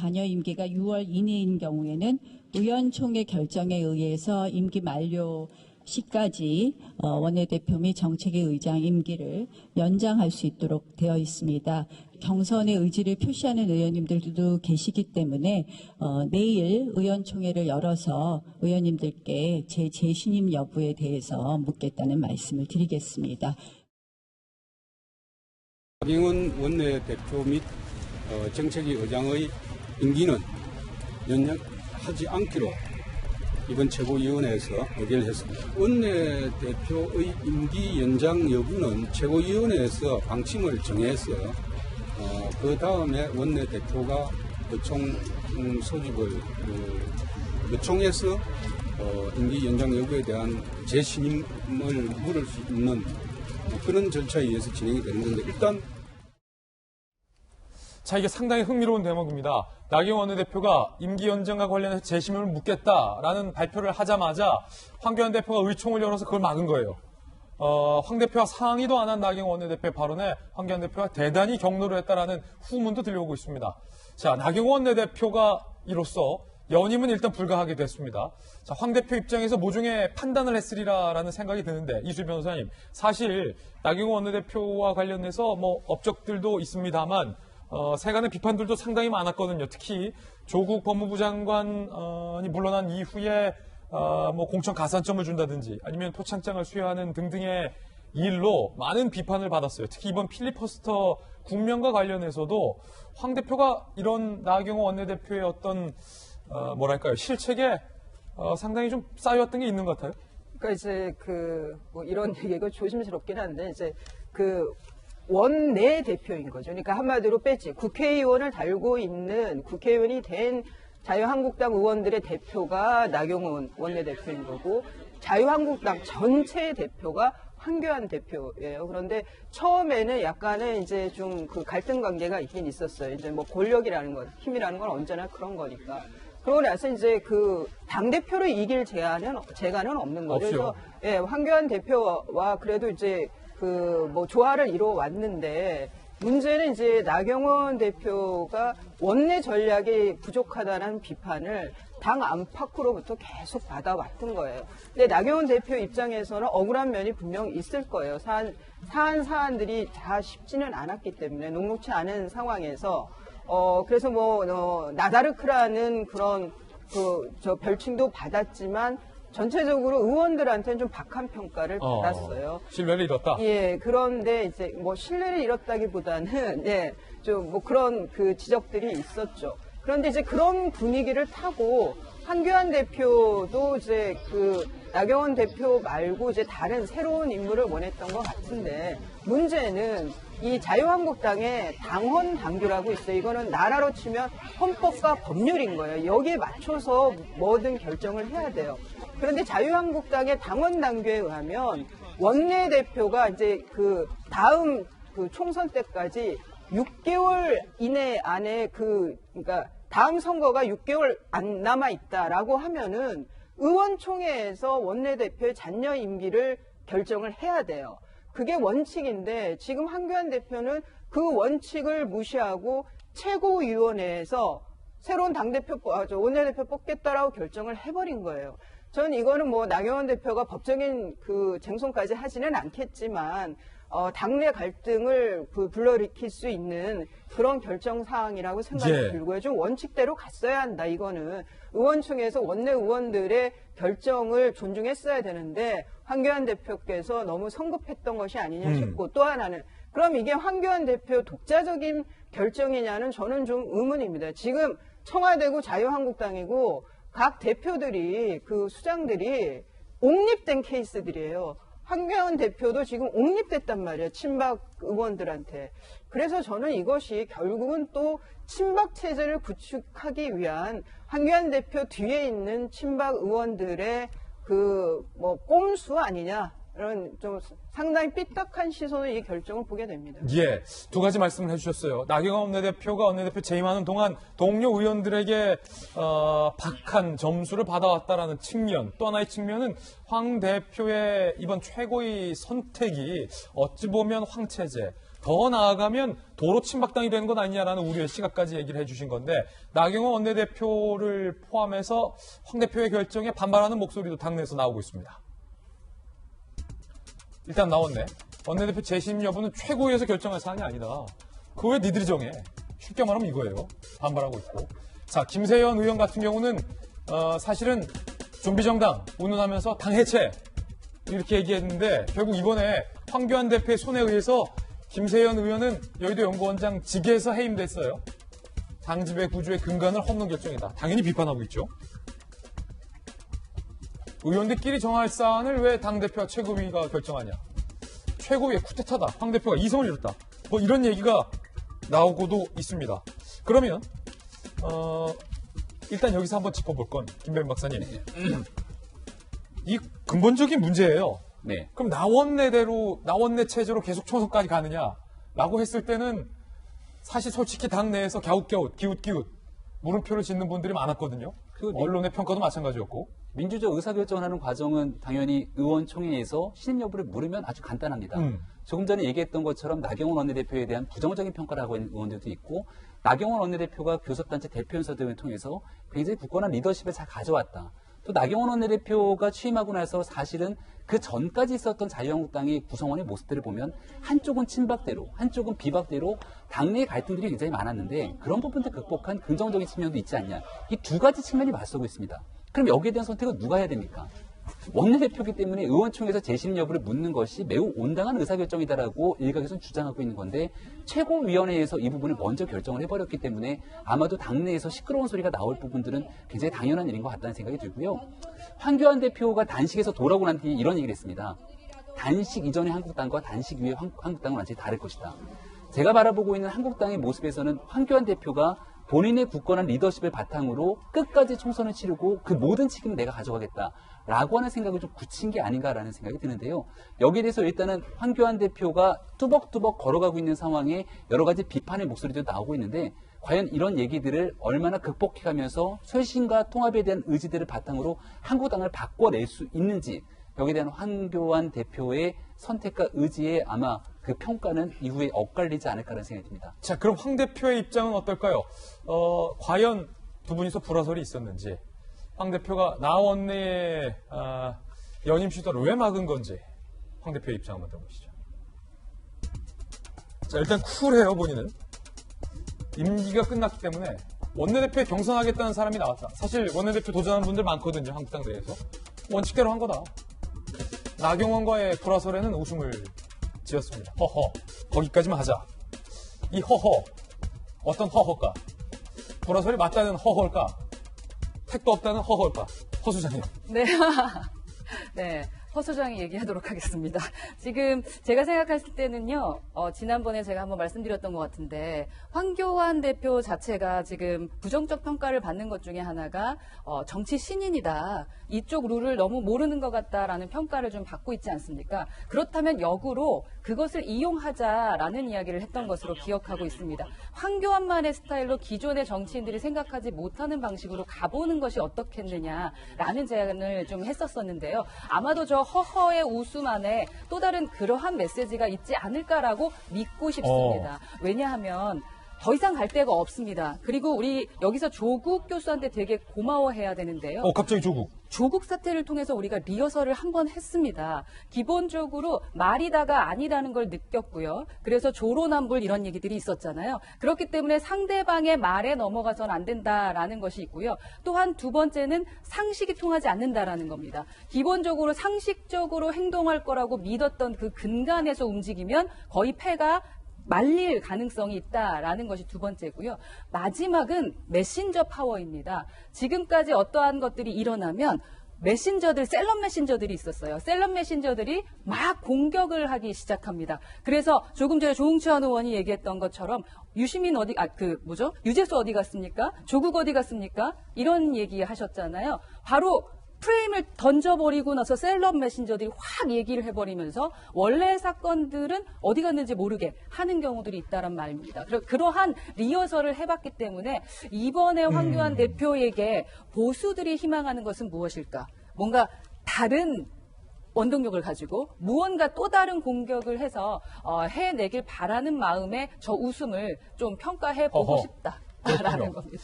관여 임기가 6월 이내인 경우에는 의원총회 결정에 의해서 임기 만료 시까지 원내대표 및 정책위 의장 임기를 연장할 수 있도록 되어 있습니다. 경선의 의지를 표시하는 의원님들도 계시기 때문에 내일 의원총회를 열어서 의원님들께 제 재신임 여부에 대해서 묻겠다는 말씀을 드리겠습니다. 나경원 원내대표 및 정책위 의장의 임기는 연장하지 않기로 이번 최고위원회에서 의결을 했습니다. 원내대표의 임기 연장 여부는 최고위원회에서 방침을 정해서 그 다음에 원내대표가 의총 소집을 의총에서 임기 연장 여부에 대한 재신임을 물을 수 있는 그런 절차에 의해서 진행이 되는 건데 일단 자, 이게 상당히 흥미로운 대목입니다. 나경원 원내대표가 임기 연장과 관련해서 재심을 묻겠다라는 발표를 하자마자 황교안 대표가 의총을 열어서 그걸 막은 거예요. 황 대표와 상의도 안 한 나경원 원내대표의 발언에 황교안 대표가 대단히 격노를 했다라는 후문도 들려오고 있습니다. 자, 나경원 원내대표가 이로써 연임은 일단 불가하게 됐습니다. 자, 황 대표 입장에서 모종의 판단을 했으리라라는 생각이 드는데 이수일 변호사님, 사실 나경원 원내대표와 관련해서 업적들도 있습니다만 세간의 비판들도 상당히 많았거든요. 특히 조국 법무부 장관이 물러난 이후에 공천 가산점을 준다든지 아니면 표창장을 수여하는 등등의 일로 많은 비판을 받았어요. 특히 이번 필리버스터 국면과 관련해서도 황 대표가 이런 나경원 원내대표의 어떤 실책에 상당히 좀 쌓여왔던 게 있는 것 같아요. 그러니까 이제 이런 얘기가 조심스럽긴 한데 이제 원내 대표인 거죠. 그러니까 한마디로 뺐지. 국회의원을 달고 있는 국회의원이 된 자유한국당 의원들의 대표가 나경원 원내대표인 거고 자유한국당 전체 대표가 황교안 대표예요. 그런데 처음에는 약간의 이제 좀 갈등 관계가 있긴 있었어요. 이제 권력이라는 것, 힘이라는 건 언제나 그런 거니까. 그러고 나서 이제 당대표를 이길 재간은 없는 거죠. 그래서 예, 황교안 대표와 그래도 이제 조화를 이루어 왔는데 문제는 이제 나경원 대표가 원내 전략이 부족하다는 비판을 당 안팎으로부터 계속 받아왔던 거예요. 근데 나경원 대표 입장에서는 억울한 면이 분명 있을 거예요. 사안들이 다 쉽지는 않았기 때문에 녹록치 않은 상황에서 그래서 나다르크라는 그런 별칭도 받았지만 전체적으로 의원들한테는 좀 박한 평가를 받았어요. 신뢰를 잃었다? 예, 그런데 이제 신뢰를 잃었다기보다는, 예, 그런 지적들이 있었죠. 그런데 이제 그런 분위기를 타고 황교안 대표도 이제 나경원 대표 말고 이제 다른 새로운 인물을 원했던 것 같은데 문제는 이 자유한국당의 당헌 당규라고 있어요. 이거는 나라로 치면 헌법과 법률인 거예요. 여기에 맞춰서 뭐든 결정을 해야 돼요. 그런데 자유한국당의 당헌 당규에 의하면 원내대표가 이제 다음 총선 때까지 6개월 이내 안에 그러니까 다음 선거가 6개월 안 남아 있다라고 하면은 의원총회에서 원내대표의 잔여 임기를 결정을 해야 돼요. 그게 원칙인데 지금 황교안 대표는 그 원칙을 무시하고 최고위원회에서 새로운 원내대표 뽑겠다라고 결정을 해버린 거예요. 저는 이거는 나경원 대표가 법적인 쟁송까지 하지는 않겠지만 당내 갈등을 불러일으킬 수 있는 그런 결정 사항이라고 생각이 들고요. 좀 원칙대로 갔어야 한다. 이거는 의원총회에서 원내 의원들의 결정을 존중했어야 되는데 황교안 대표께서 너무 성급했던 것이 아니냐 싶고 또 하나는 그럼 이게 황교안 대표 독자적인 결정이냐는 저는 좀 의문입니다. 지금 청와대고 자유한국당이고 각 대표들이 수장들이 옹립된 케이스들이에요. 황교안 대표도 지금 옹립됐단 말이에요. 친박 의원들한테. 그래서 저는 이것이 결국은 또 친박 체제를 구축하기 위한 황교안 대표 뒤에 있는 친박 의원들의 꼼수 아니냐. 이런 좀 상당히 삐딱한 시선으로 이 결정을 보게 됩니다. 예, 두 가지 말씀을 해주셨어요. 나경원 원내대표가 원내대표 재임하는 동안 동료 의원들에게 박한 점수를 받아왔다라는 측면, 또 하나의 측면은 황 대표의 이번 최고위 선택이 어찌 보면 황체제, 더 나아가면 도로 침박당이 되는 것 아니냐라는 우려의 시각까지 얘기를 해주신 건데 나경원 원내대표를 포함해서 황 대표의 결정에 반발하는 목소리도 당내에서 나오고 있습니다. 일단 나왔네. 원내대표 재심 여부는 최고위에서 결정할 사안이 아니다. 그거 왜 니들이 정해? 쉽게 말하면 이거예요. 반발하고 있고. 자, 김세현 의원 같은 경우는 사실은 좀비정당 운운하면서 당 해체 이렇게 얘기했는데 결국 이번에 황교안 대표의 손에 의해서 김세현 의원은 여의도 연구원장 직에서 해임됐어요. 당집의 구조의 근간을 헛는 결정이다. 당연히 비판하고 있죠. 의원들끼리 정할 사안을 왜 당대표와 최고위가 결정하냐. 최고위의 쿠데타다. 황 대표가 이성을 잃었다. 뭐 이런 얘기가 나오고도 있습니다. 그러면 일단 여기서 한번 짚어볼 건 김병민 박사님. 이 근본적인 문제예요. 네. 그럼 나원내 체제로 계속 총선까지 가느냐라고 했을 때는 사실 솔직히 당내에서 갸웃갸웃, 기웃기웃 물음표를 짓는 분들이 많았거든요. 언론의 평가도 마찬가지였고. 민주적 의사결정을 하는 과정은 당연히 의원총회에서 신임 여부를 물으면 아주 간단합니다. 조금 전에 얘기했던 것처럼 나경원 원내대표에 대한 부정적인 평가를 하고 있는 의원들도 있고 나경원 원내대표가 교섭단체 대표연설 등을 통해서 굉장히 굳건한 리더십을 잘 가져왔다. 또 나경원 원내대표가 취임하고 나서 사실은 그 전까지 있었던 자유한국당의 구성원의 모습들을 보면 한쪽은 친박대로 한쪽은 비박대로 당내의 갈등들이 굉장히 많았는데 그런 부분들 극복한 긍정적인 측면도 있지 않냐. 이 두 가지 측면이 맞서고 있습니다. 그럼 여기에 대한 선택은 누가 해야 됩니까? 원내대표이기 때문에 의원총회에서 재심 여부를 묻는 것이 매우 온당한 의사결정이다라고 일각에서는 주장하고 있는 건데 최고위원회에서 이 부분을 먼저 결정을 해버렸기 때문에 아마도 당내에서 시끄러운 소리가 나올 부분들은 굉장히 당연한 일인 것 같다는 생각이 들고요. 황교안 대표가 단식에서 돌아오고 난 뒤에 이런 얘기를 했습니다. 단식 이전의 한국당과 단식 이후의 한국당은 완전히 다를 것이다. 제가 바라보고 있는 한국당의 모습에서는 황교안 대표가 본인의 굳건한 리더십을 바탕으로 끝까지 총선을 치르고 그 모든 책임을 내가 가져가겠다라고 하는 생각을 좀 굳힌 게 아닌가라는 생각이 드는데요. 여기에 대해서 일단은 황교안 대표가 뚜벅뚜벅 걸어가고 있는 상황에 여러 가지 비판의 목소리도 나오고 있는데 과연 이런 얘기들을 얼마나 극복해가면서 쇄신과 통합에 대한 의지들을 바탕으로 한국당을 바꿔낼 수 있는지 여기에 대한 황교안 대표의 선택과 의지에 아마 그 평가는 이후에 엇갈리지 않을까라는 생각이 듭니다. 자, 그럼 황 대표의 입장은 어떨까요? 과연 두 분이서 불화설이 있었는지, 황 대표가 나 원내의 연임 시도를 왜 막은 건지, 황 대표의 입장 한번 들어보시죠. 자, 일단 쿨해요, 본인은. 임기가 끝났기 때문에 원내대표에 경선하겠다는 사람이 나왔다. 사실 원내대표 도전하는 분들 많거든요, 한국당 내에서. 원칙대로 한 거다. 나경원과의 불화설에는 웃음을 지었습니다. 허허. 거기까지만 하자. 이 허허. 어떤 허허일까? 불화설이 맞다는 허허일까? 택도 없다는 허허일까? 허 수장님. 네. 네. 허 소장이 얘기하도록 하겠습니다. 지금 제가 생각했을 때는요, 지난번에 제가 한번 말씀드렸던 것 같은데, 황교안 대표 자체가 지금 부정적 평가를 받는 것 중에 하나가, 정치 신인이다. 이쪽 룰을 너무 모르는 것 같다라는 평가를 좀 받고 있지 않습니까? 그렇다면 역으로 그것을 이용하자라는 이야기를 했던 것으로 기억하고 있습니다. 황교안만의 스타일로 기존의 정치인들이 생각하지 못하는 방식으로 가보는 것이 어떻겠느냐라는 제안을 좀 했었었는데요. 아마도 저 허허의 웃음 안에 또 다른 그러한 메시지가 있지 않을까라고 믿고 싶습니다. 왜냐하면 더 이상 갈 데가 없습니다. 그리고 우리 여기서 조국 교수한테 되게 고마워해야 되는데요. 갑자기 조국. 조국 사태를 통해서 우리가 리허설을 한번 했습니다. 기본적으로 말이다가 아니라는 걸 느꼈고요. 그래서 조로남불 이런 얘기들이 있었잖아요. 그렇기 때문에 상대방의 말에 넘어가서는 안 된다라는 것이 있고요. 또한 두 번째는 상식이 통하지 않는다라는 겁니다. 기본적으로 상식적으로 행동할 거라고 믿었던 그 근간에서 움직이면 거의 패가 말릴 가능성이 있다라는 것이 두 번째고요. 마지막은 메신저 파워입니다. 지금까지 어떠한 것들이 일어나면 메신저들, 셀럽 메신저들이 있었어요. 셀럽 메신저들이 막 공격을 하기 시작합니다. 그래서 조금 전에 조응천 의원이 얘기했던 것처럼 유시민 유재수 어디 갔습니까? 조국 어디 갔습니까? 이런 얘기 하셨잖아요. 바로 프레임을 던져버리고 나서 셀럽 메신저들이 확 얘기를 해버리면서 원래 사건들은 어디 갔는지 모르게 하는 경우들이 있다란 말입니다. 그러한 리허설을 해봤기 때문에 이번에 황교안 대표에게 보수들이 희망하는 것은 무엇일까? 뭔가 다른 원동력을 가지고 무언가 또 다른 공격을 해서 해내길 바라는 마음에 저 웃음을 좀 평가해 보고 어허. 싶다라는 그렇군요. 겁니다.